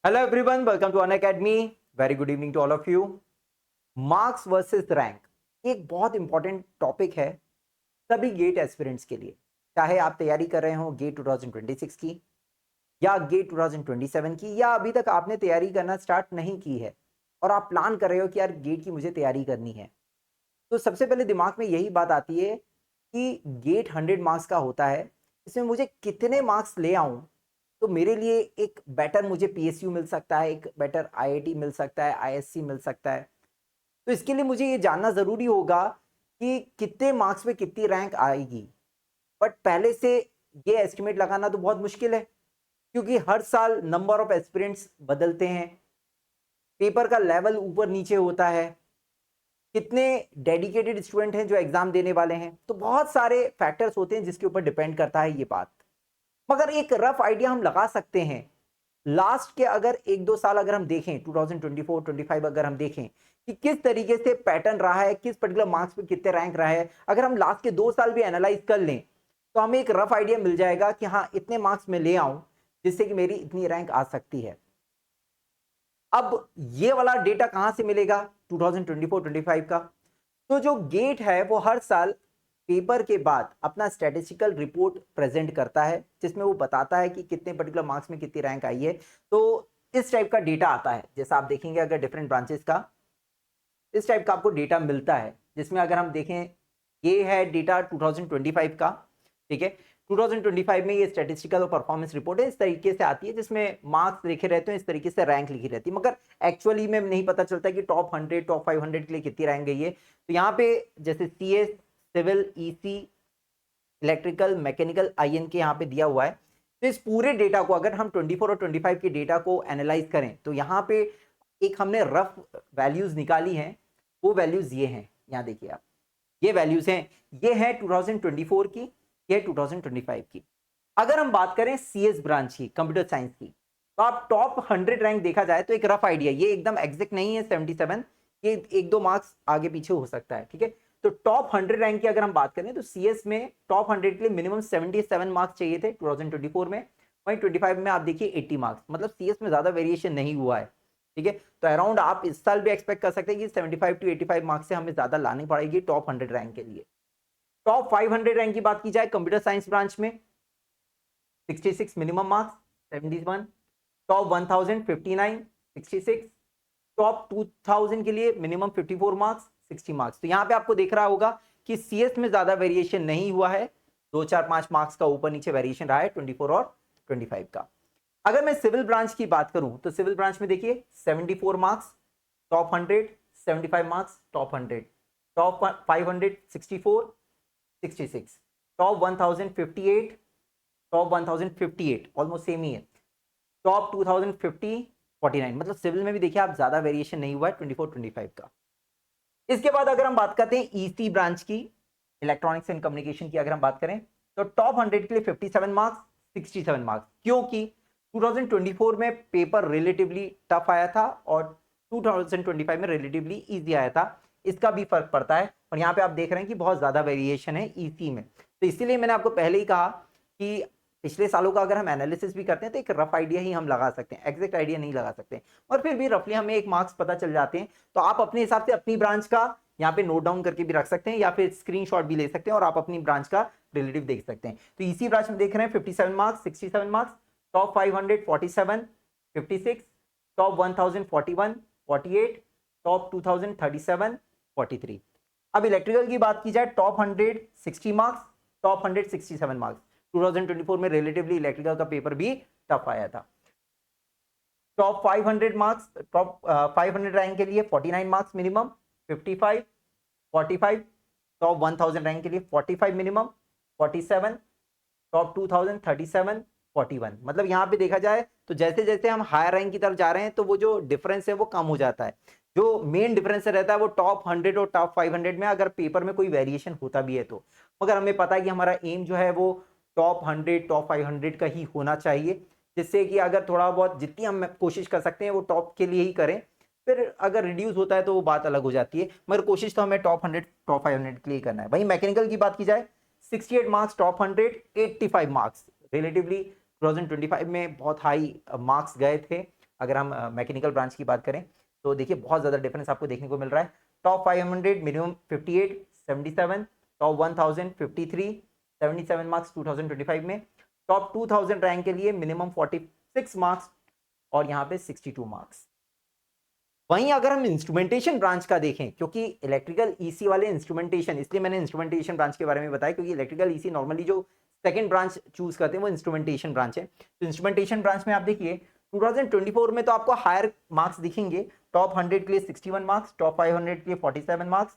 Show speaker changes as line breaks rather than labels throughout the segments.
Hello everyone, welcome to Unacademy. Very good evening to all of you. Marks versus rank एक बहुत important topic है सभी gate aspirants के लिए, चाहे आप तैयारी कर रहे हो गेट 2026 की या गेट 2027 की, या अभी तक आपने तैयारी करना स्टार्ट नहीं की है और आप प्लान कर रहे हो कि यार गेट की मुझे तैयारी करनी है। तो सबसे पहले दिमाग में यही बात आती है कि गेट 100 मार्क्स का होता है, इसमें मुझे कितने मार्क्स ले आऊं तो मेरे लिए एक बेटर मुझे पीएसयू मिल सकता है, एक बेटर आईआईटी मिल सकता है, आईएससी मिल सकता है। तो इसके लिए मुझे ये जानना ज़रूरी होगा कि कितने मार्क्स में कितनी रैंक आएगी। बट पहले से ये एस्टिमेट लगाना तो बहुत मुश्किल है, क्योंकि हर साल नंबर ऑफ एस्पिरेंट्स बदलते हैं, पेपर का लेवल ऊपर नीचे होता है, कितने डेडिकेटेड स्टूडेंट हैं जो एग्जाम देने वाले हैं, तो बहुत सारे फैक्टर्स होते हैं जिसके ऊपर डिपेंड करता है ये बात। मगर एक रफ आइडिया हम लगा सकते हैं। लास्ट के अगर एक दो साल अगर हम देखें 2024-25 अगर हम देखें कि किस तरीके से पैटर्न रहा है, किस पर्टिकुलर मार्क्स पे कितने रैंक रहा है, अगर हम लास्ट के 2 साल भी एनालाइज कर लें तो हमें एक रफ आइडिया मिल जाएगा कि हाँ इतने मार्क्स में ले आऊं जिससे कि मेरी इतनी रैंक आ सकती है। अब ये वाला डेटा कहां से मिलेगा 2024-25 का? तो जो गेट है वो हर साल पेपर के बाद अपना स्टैटिस्टिकल रिपोर्ट प्रेजेंट करता है, जिसमें वो बताता है कि कितने पर्टिकुलर मार्क्स में कितनी रैंक आई है। तो इस टाइप का डेटा आता है, जैसा आप देखेंगे अगर डिफरेंट ब्रांचेस का इस टाइप का आपको डेटा मिलता है, जिसमें अगर हम देखें ये है डेटा 2025 का। ठीक है, 2025 में ये स्टैटिस्टिकल और परफॉर्मेंस रिपोर्ट है, इस तरीके से आती है जिसमें मार्क्स लिखे रहते हैं, इस तरीके से रैंक लिखी रहती है, मगर एक्चुअली में नहीं पता चलता कि टॉप 100 टॉप 500 के लिए कितनी रैंक गई है। तो यहाँ पे जैसे CS, civil, EC, electrical, mechanical, IN के यहाँ पे दिया हुआ है। तो इस पूरे डेटा को अगर हम 24 और 25 के डेटा को एनालाइज करें तो यहाँ पे एक हमने रफ वैल्यूज निकाली हैं। वो वैल्यूज ये हैं, यहाँ देखिए आप, ये वैल्यूज हैं, ये है 2024 की, ये 2025 की। अगर हम बात करें सीएस ब्रांच की, कंप्यूटर साइंस की, तो आप टॉप 100 रैंक देखा जाए तो एक रफ आइडिया, ये एकदम एग्जैक्ट नहीं है 77, ये एक दो मार्क्स आगे पीछे हो सकता है। ठीक है, तो टॉप 100 रैंक की अगर हम बात करें तो सीएस में टॉप 100 के लिए मिनिमम 77 मार्क्स चाहिए थे 2024 में, वहीं 25 में आप देखिए 80 मार्क्स, मतलब सीएस में ज्यादा वेरिएशन नहीं हुआ है। ठीक है, तो अराउंड आप इस साल भी एक्सपेक्ट कर सकते हैं कि 75 टू 85 मार्क्स से हमें ज्यादा लानी पड़ेगी टॉप 100 रैंक के लिए। टॉप 500 रैंक की बात की जाए कंप्यूटर साइंस ब्रांच में 66 मिनिमम मार्क्स, 71। टॉप 1000 59, 66। टॉप 2000 के लिए मिनिमम 54 मार्क्स, 60 मार्क्स। तो यहाँ पे आपको देख रहा होगा कि सीएस में ज्यादा वेरिएशन नहीं हुआ है, 2 4 5 मार्क्स का ऊपर नीचे वेरिएशन रहा है 24 और 25 का। अगर मैं सिविल ब्रांच की बात करूं तो सिविल ब्रांच में देखिए 74 marks top 100, 75 marks top 100, top 500 64, 66, top 1000 58, top 1000 58, almost same ही है। टॉप 2050 49, मतलब सिविल में भी देखिए आप ज्यादा वेरिएशन नहीं हुआ है 24 25 का। इसके बाद अगर हम बात करते हैं ईसी ब्रांच की, इलेक्ट्रॉनिक्स एंड कम्युनिकेशन की अगर हम बात करें तो टॉप 100 के लिए 57 मार्क्स, 67 मार्क्स, क्योंकि 2024 में पेपर रिलेटिवली टफ आया था और 2025 में रिलेटिवली इजी आया था, इसका भी फर्क पड़ता है। और यहाँ पे आप देख रहे हैं कि बहुत ज्यादा वेरिएशन है ईसी में, तो इसीलिए मैंने आपको पहले ही कहा कि पिछले सालों का अगर हम एनालिसिस भी करते हैं तो एक रफ आइडिया ही हम लगा सकते हैं, एग्जैक्ट आइडिया नहीं लगा सकते, और फिर भी रफली हमें एक मार्क्स पता चल जाते हैं। तो आप अपने हिसाब से अपनी ब्रांच का यहाँ पे नोट डाउन करके भी रख सकते हैं या फिर स्क्रीनशॉट भी ले सकते हैं और आप अपनी ब्रांच का रिलेटिव देख सकते हैं। तो इसी ब्रांच में देख रहे हैं 57 marks, 67 marks, top 500 47, 56, top 1000 41, 48, top 2000 37, 43। अब इलेक्ट्रिकल की बात की जाए टॉप 100 60 मार्क्स, टॉप 100 67 मार्क्स। 2024 में रिलेटिवली इलेक्ट्रिकल का पेपर भी टफ आया था। टॉप 500 मार्क्स, टॉप 500 रैंक के लिए 49 मार्क्स मिनिमम, 55, 45। टॉप 1000 रैंक के लिए 45 मिनिमम, 47। टॉप 2000 37, 41। मतलब यहाँ पे देखा जाए तो जैसे जैसे हम हायर रैंक की तरफ जा रहे हैं तो वो जो डिफरेंस है वो कम हो जाता है। जो मेन डिफरेंस रहता है वो टॉप 100 और टॉप 500 में, अगर पेपर में कोई वेरिएशन होता भी है तो। मगर हमें पता है कि हमारा एम जो है वो टॉप 100 टॉप 500 का ही होना चाहिए, जिससे कि अगर थोड़ा बहुत जितनी हम कोशिश कर सकते हैं वो टॉप के लिए ही करें। फिर अगर रिड्यूस होता है तो वो बात अलग हो जाती है, मगर कोशिश तो हमें टॉप 100 टॉप 500 के लिए करना है। वहीं मैकेनिकल की बात की जाए 68 मार्क्स टॉप 100, 85 मार्क्स, रिलेटिवली 2025 में बहुत हाई मार्क्स गए थे अगर हम मैकेनिकल ब्रांच की बात करें तो देखिए बहुत ज़्यादा डिफरेंस आपको देखने को मिल रहा है। टॉप 500 मिनिमम 58, 77, टॉप 1000 53, 77 मार्क्स 2025 में। टॉप 2000 रैंक के लिए मिनिमम 46 मार्क्स और यहाँ पे 62 मार्क्स। वहीं अगर हम इंस्ट्रूमेंटेशन ब्रांच का देखें, क्योंकि इलेक्ट्रिकल ईसी वाले इंस्ट्रूमेंटेशन, इसलिए मैंने इंस्ट्रूमेंटेशन ब्रांच के बारे में बताया क्योंकि इलेक्ट्रिकल ईसी नॉर्मली जो सेकंड ब्रांच चूज करते हैं वो इंस्ट्रूमेंटेशन ब्रांच है। तो इंस्ट्रूमेंटेशन ब्रांच में आप देखिए 2024 में तो आपको हायर मार्क्स दिखेंगे। टॉप 100 के लिए 61 मार्क्स, टॉप 500 के लिए 47 मार्क्स,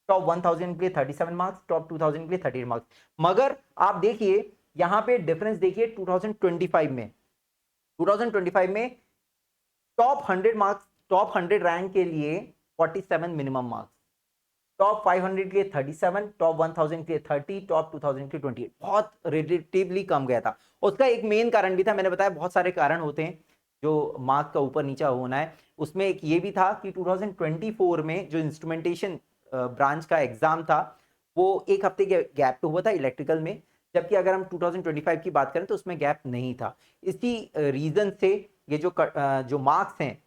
टॉप 1000 के लिए 37 मार्क्स, टॉप 2000 के लिए 38 मार्क्स। मगर आप देखिए यहाँ पे डिफरेंस देखिए 2025 में, 2025 में टॉप 100 मार्क्स, टॉप 100 रैंक के लिए 47 मिनिमम मार्क्स, टॉप 500 के लिए 37, टॉप 1000 के लिए 30, टॉप 2000 के लिए 28। बहुत रिलेटिवली कम गया था। उसका एक मेन कारण भी था, मैंने बताया बहुत सारे कारण होते हैं जो मार्क का ऊपर नीचा होना है। उसमें एक ये भी था कि 2024 में जो इंस्ट्रूमेंटेशन ब्रांच का एग्जाम था वो एक हफ्ते के गैप पे हुआ था इलेक्ट्रिकल में, जबकि अगर हम 2025 की बात करें तो उसमें गैप नहीं था। इसी रीजन से ये जो मार्क्स हैं,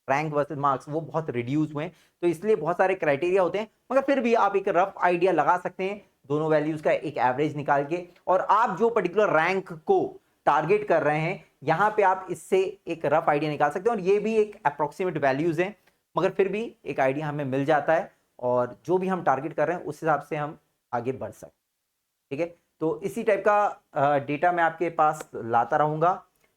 रैंक वर्सेस मार्क्स, वो बहुत रिड्यूस हुए। तो इसलिए बहुत सारे क्राइटेरिया होते हैं, मगर फिर भी आप एक रफ आइडिया लगा सकते हैं दोनों वैल्यूज का एक एवरेज निकाल के। और आप जो पर्टिकुलर रैंक को टारगेट कर रहे हैं यहां पे आप इससे एक रफ आइडिया निकाल सकते हैं। और ये भी एक अप्रोक्सीमेट वैल्यूज हैं, मगर फिर भी एक आइडिया हमें मिल जाता है और जो भी हम टारगेट कर रहे हैं उस हिसाब से हम आगे बढ़ सकते हैं। ठीक है, तो इसी टाइप का डेटा मैं आपके पास लाता रहूंगा।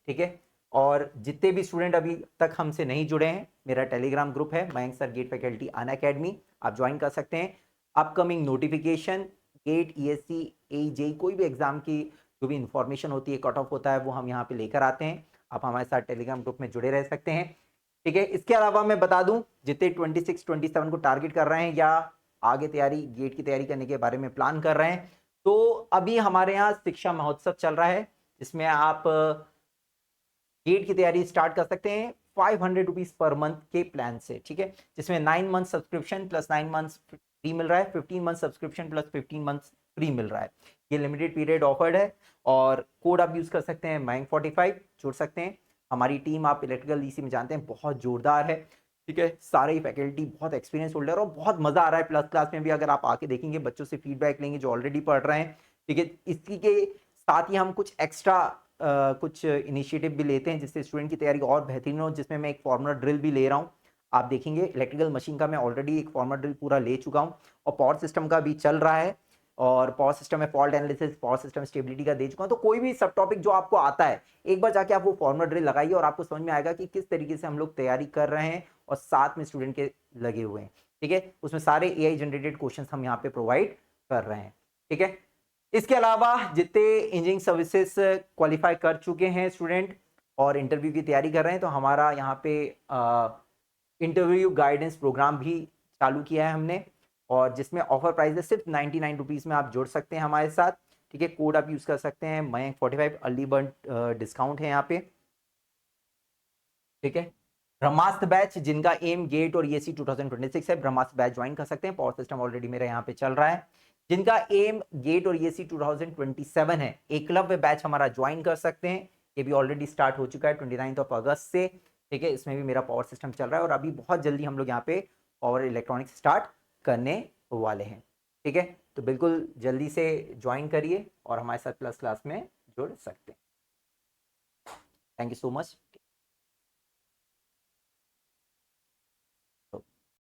ठीक है, और जितने भी स्टूडेंट अभी तक हमसे नहीं जुड़े हैं, मेरा टेलीग्राम ग्रुप है Mayank sir GATE faculty Unacademy, आप ज्वाइन कर सकते हैं। Upcoming notification, GATE, ESC, AJE, कोई भी एग्जाम की जो भी इंफॉर्मेशन होती है, कट ऑफ होता है, वो हम यहाँ पे लेकर आते हैं। आप हमारे साथ टेलीग्राम ग्रुप में जुड़े रह सकते हैं। ठीक है, इसके अलावा मैं बता दूं जितने 26, 27 को टारगेट कर रहे हैं या आगे तैयारी, गेट की तैयारी करने के बारे में प्लान कर रहे हैं, तो अभी हमारे यहाँ शिक्षा महोत्सव चल रहा है जिसमें आप गेट की तैयारी स्टार्ट कर सकते हैं 500 रुपीज पर मंथ के प्लान से। ठीक है, जिसमें 9 month subscription plus 9 month free मिल रहा है, 15 month subscription plus 15 month free मिल रहा है। ये लिमिटेड पीरियड ऑफर्ड है और कोड आप यूज कर सकते हैं Myank45, जुड़ सकते हैं। हमारी टीम आप इलेक्ट्रिकल ईसी में जानते हैं बहुत जोरदार है। ठीक है, सारे ही फैकल्टी बहुत एक्सपीरियंस होल्डर और बहुत मजा आ रहा है। प्लस क्लास में भी अगर आप आके देखेंगे, बच्चों से फीडबैक लेंगे जो ऑलरेडी पढ़ रहे हैं। ठीक है, इसी के साथ ही हम कुछ एक्स्ट्रा कुछ इनिशिएटिव भी लेते हैं जिससे स्टूडेंट की तैयारी और बेहतरीन हो, जिसमें मैं एक फॉर्मुला ड्रिल भी ले रहा हूँ। आप देखेंगे इलेक्ट्रिकल मशीन का मैं ऑलरेडी एक फॉर्मुला ड्रिल पूरा ले चुका हूँ और पावर सिस्टम का भी चल रहा है। और पावर सिस्टम में fault analysis, power system stability का दे चुका हूँ। तो कोई भी सब टॉपिक जो आपको आता है, एक बार जाके आप वो फॉर्मुला ड्रिल लगाइए और आपको समझ में आएगा कि किस तरीके से हम लोग तैयारी कर रहे हैं और साथ में स्टूडेंट के लगे हुए हैं। ठीक है, उसमें सारे एआई जनरेटेड क्वेश्चंस हम यहाँ पे प्रोवाइड कर रहे हैं। ठीक है, इसके अलावा जितने इंजीनियरिंग सर्विसेज क्वालिफाई कर चुके हैं स्टूडेंट और इंटरव्यू की तैयारी कर रहे हैं, तो हमारा यहाँ पे इंटरव्यू गाइडेंस प्रोग्राम भी चालू किया है हमने, और जिसमें ऑफर प्राइस है सिर्फ 99 रुपीज़ में आप जुड़ सकते हैं हमारे साथ। ठीक है, कोड आप यूज़ कर सकते हैं Myank45, अर्ली बर्ड डिस्काउंट है यहाँ पे। ठीक है, ब्रह्मास्त्र बैच जिनका एम, गेट और ईएससी 2026 है, ब्रह्मास्त्र बैच ज्वाइन कर सकते हैं। पावर सिस्टम ऑलरेडी मेरा यहाँ पे चल रहा है। जिनका एम, गेट और ईएससी 2027 है, एकलव्य बैच हमारा ज्वाइन कर सकते हैं। ये भी ऑलरेडी स्टार्ट हो चुका है 29 अगस्त से। ठीक है, इसमें भी मेरा पावर सिस्टम चल रहा है और अभी बहुत जल्दी हम लोग यहाँ पे पावर इलेक्ट्रॉनिक्स स्टार्ट करने वाले हैं। ठीक है, तो बिल्कुल जल्दी से ज्वाइन करिए और हमारे साथ प्लस क्लास में जुड़ सकते हैं। Thank you so much.